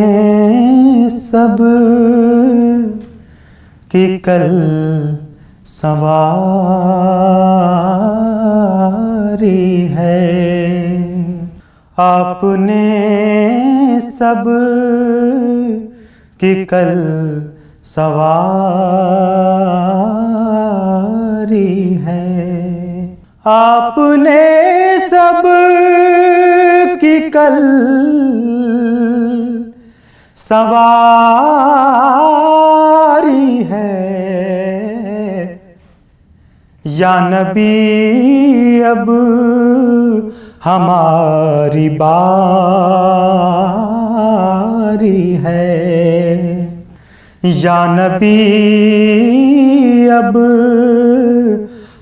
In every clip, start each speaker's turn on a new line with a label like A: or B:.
A: सब की कल सवारी है। आपने सब की कल सवारी है। आपने सब की कल सवारी है। या नबी अब हमारी बारी है। या नबी अब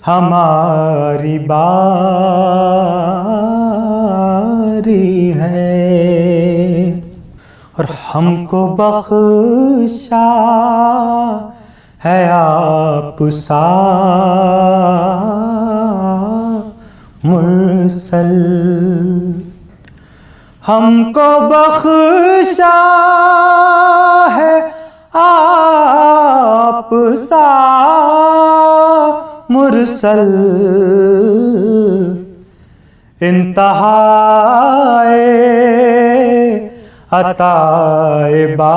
A: हमारी बारी है। और हमको बख्शा है आप सा मुरसल। हमको बख्शा है आप सा मुरसल। इंतहाए अताए बारी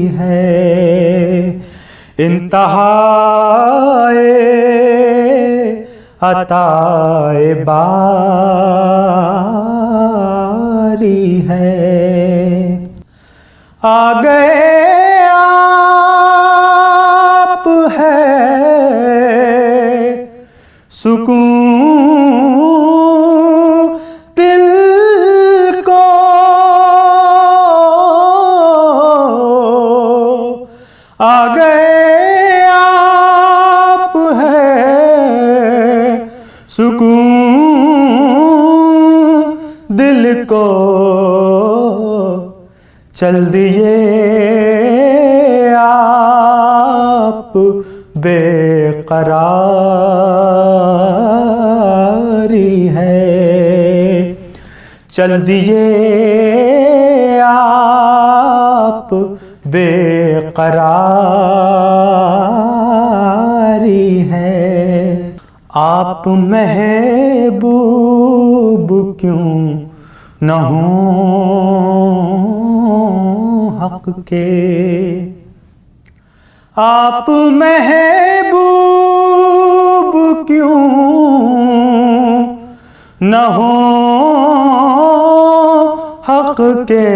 A: है। इंतहाए अताए बारी है। आ गए आप है सुकून दिल को। आ गए आप है सुकून दिल को। चल दिए आप बेकरारी है। चल दिए आप बेकरारी है। आप महबूब क्यों न हो हक के। आप महबूब क्यों न हो हक के।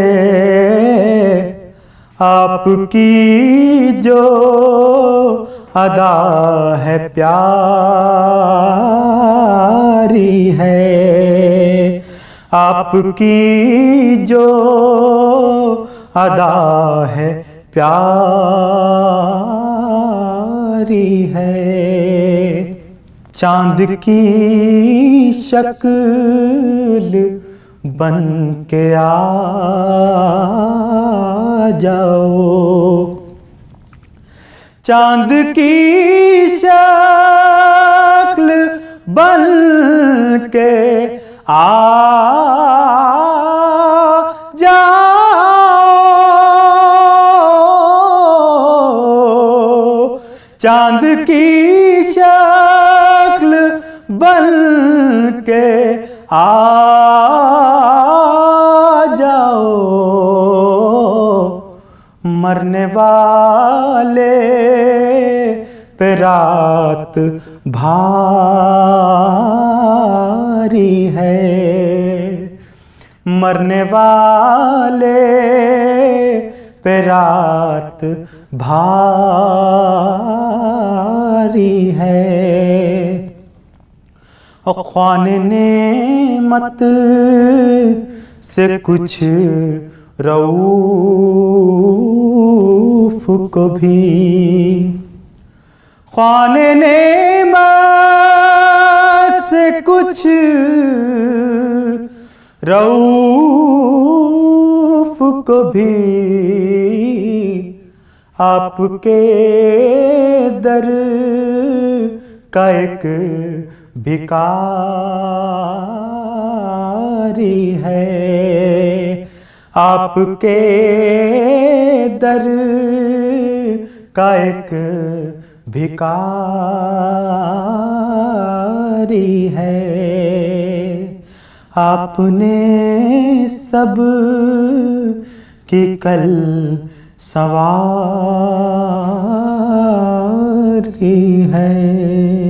A: आपकी जो अदा है प्यारी है। आपकी जो अदा है प्यारी है। चांद की शक्ल बन के आ जाओ। चांद की शक्ल बन के आ जाओ। चांद की शक्ल बन के आ जाओ। मरने वाले पे रात भारी है। मरने वाले पे रात भारी है। और ख्वाने नेमत से कुछ रऊफ को भी। ख्वाने नेमत से कुछ रऊफ को भी। आपके दर का एक भिखारी है, आपके दर का एक भिखारी है। आपने सब की कल सवारी है।